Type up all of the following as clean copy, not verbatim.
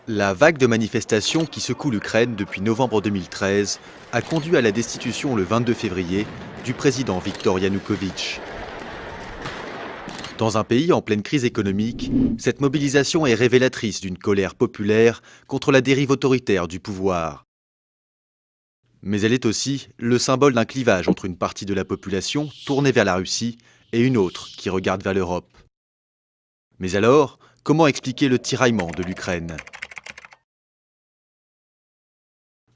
La vague de manifestations qui secoue l'Ukraine depuis novembre 2013 a conduit à la destitution le 22 février du président Viktor Yanukovych. Dans un pays en pleine crise économique, cette mobilisation est révélatrice d'une colère populaire contre la dérive autoritaire du pouvoir. Mais elle est aussi le symbole d'un clivage entre une partie de la population tournée vers la Russie et une autre qui regarde vers l'Europe. Mais alors, comment expliquer le tiraillement de l'Ukraine ?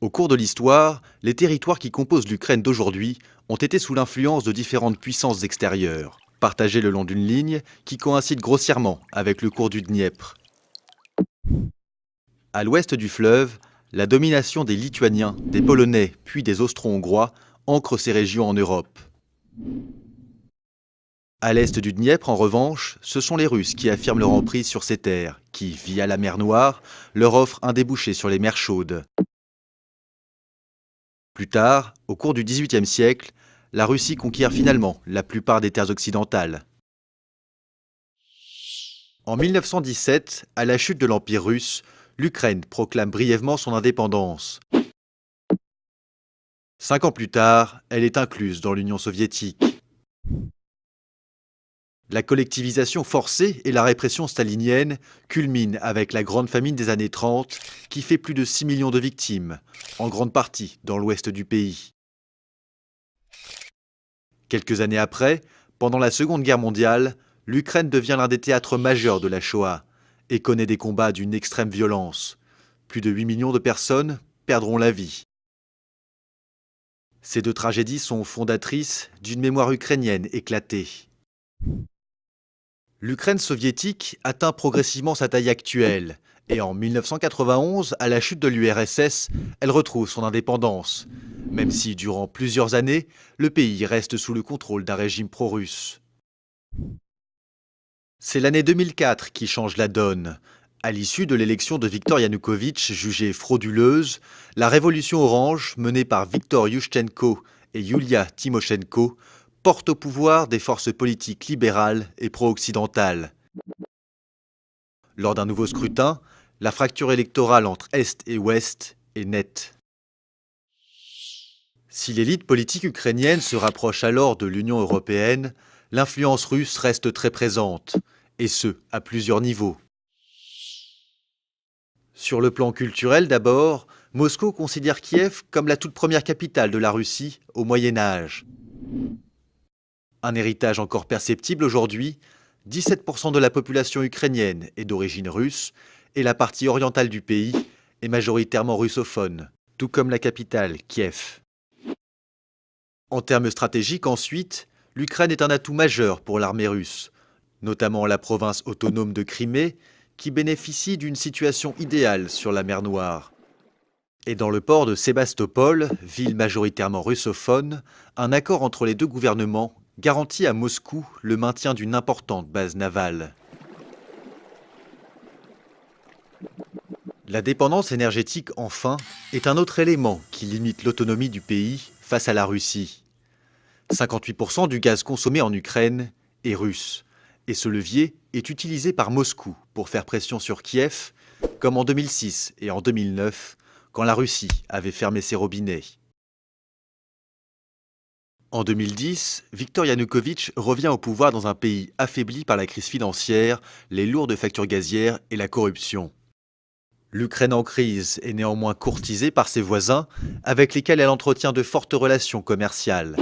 Au cours de l'histoire, les territoires qui composent l'Ukraine d'aujourd'hui ont été sous l'influence de différentes puissances extérieures, partagées le long d'une ligne qui coïncide grossièrement avec le cours du Dniepr. À l'ouest du fleuve, la domination des Lituaniens, des Polonais puis des Austro-Hongrois ancre ces régions en Europe. À l'est du Dniepr, en revanche, ce sont les Russes qui affirment leur emprise sur ces terres, qui, via la mer Noire, leur offrent un débouché sur les mers chaudes. Plus tard, au cours du XVIIIe siècle, la Russie conquiert finalement la plupart des terres occidentales. En 1917, à la chute de l'Empire russe, l'Ukraine proclame brièvement son indépendance. 5 ans plus tard, elle est incluse dans l'Union soviétique. La collectivisation forcée et la répression stalinienne culminent avec la grande famine des années 30 qui fait plus de 6 millions de victimes, en grande partie dans l'ouest du pays. Quelques années après, pendant la Seconde Guerre mondiale, l'Ukraine devient l'un des théâtres majeurs de la Shoah et connaît des combats d'une extrême violence. Plus de 8 millions de personnes perdront la vie. Ces deux tragédies sont fondatrices d'une mémoire ukrainienne éclatée. L'Ukraine soviétique atteint progressivement sa taille actuelle et en 1991, à la chute de l'URSS, elle retrouve son indépendance, même si durant plusieurs années, le pays reste sous le contrôle d'un régime pro-russe. C'est l'année 2004 qui change la donne. À l'issue de l'élection de Viktor Yanukovych, jugée frauduleuse, la révolution orange, menée par Viktor Yushchenko et Yulia Tymoshenko, porte au pouvoir des forces politiques libérales et pro-occidentales. Lors d'un nouveau scrutin, la fracture électorale entre Est et Ouest est nette. Si l'élite politique ukrainienne se rapproche alors de l'Union européenne, l'influence russe reste très présente, et ce, à plusieurs niveaux. Sur le plan culturel d'abord, Moscou considère Kiev comme la toute première capitale de la Russie au Moyen Âge. Un héritage encore perceptible aujourd'hui, 17% de la population ukrainienne est d'origine russe et la partie orientale du pays est majoritairement russophone, tout comme la capitale, Kiev. En termes stratégiques ensuite, l'Ukraine est un atout majeur pour l'armée russe, notamment la province autonome de Crimée, qui bénéficie d'une situation idéale sur la mer Noire. Et dans le port de Sébastopol, ville majoritairement russophone, un accord entre les deux gouvernements garantit à Moscou le maintien d'une importante base navale. La dépendance énergétique, enfin, est un autre élément qui limite l'autonomie du pays face à la Russie. 58% du gaz consommé en Ukraine est russe, et ce levier est utilisé par Moscou pour faire pression sur Kiev, comme en 2006 et en 2009, quand la Russie avait fermé ses robinets. En 2010, Viktor Yanukovych revient au pouvoir dans un pays affaibli par la crise financière, les lourdes factures gazières et la corruption. L'Ukraine en crise est néanmoins courtisée par ses voisins, avec lesquels elle entretient de fortes relations commerciales.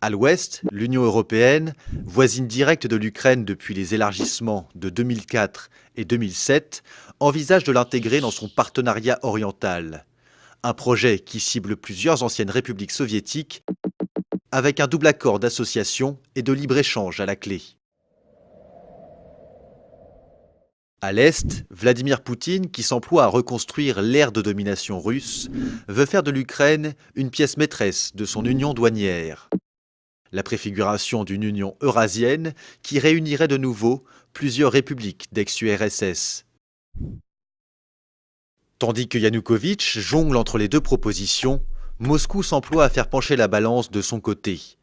À l'ouest, l'Union européenne, voisine directe de l'Ukraine depuis les élargissements de 2004 et 2007, envisage de l'intégrer dans son partenariat oriental. Un projet qui cible plusieurs anciennes républiques soviétiques, avec un double accord d'association et de libre-échange à la clé. À l'Est, Vladimir Poutine, qui s'emploie à reconstruire l'ère de domination russe, veut faire de l'Ukraine une pièce maîtresse de son union douanière. La préfiguration d'une union eurasienne qui réunirait de nouveau plusieurs républiques d'ex-URSS. Tandis que Yanukovych jongle entre les deux propositions, Moscou s'emploie à faire pencher la balance de son côté.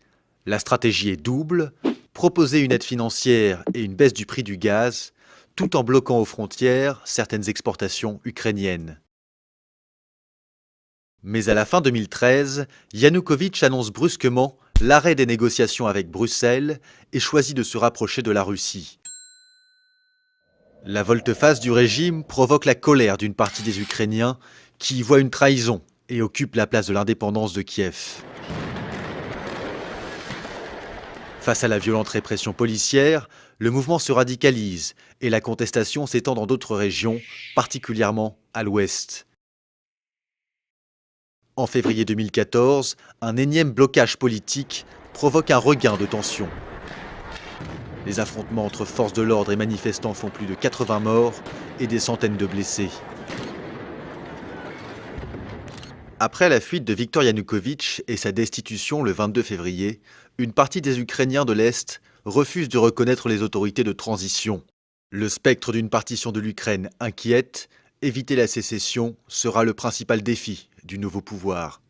La stratégie est double, proposer une aide financière et une baisse du prix du gaz, tout en bloquant aux frontières certaines exportations ukrainiennes. Mais à la fin 2013, Yanukovych annonce brusquement l'arrêt des négociations avec Bruxelles et choisit de se rapprocher de la Russie. La volte-face du régime provoque la colère d'une partie des Ukrainiens qui y voient une trahison et occupent la place de l'indépendance de Kiev. Face à la violente répression policière, le mouvement se radicalise et la contestation s'étend dans d'autres régions, particulièrement à l'ouest. En février 2014, un énième blocage politique provoque un regain de tension. Les affrontements entre forces de l'ordre et manifestants font plus de 80 morts et des centaines de blessés. Après la fuite de Viktor Yanukovych et sa destitution le 22 février, une partie des Ukrainiens de l'Est refuse de reconnaître les autorités de transition. Le spectre d'une partition de l'Ukraine inquiète, éviter la sécession sera le principal défi du nouveau pouvoir.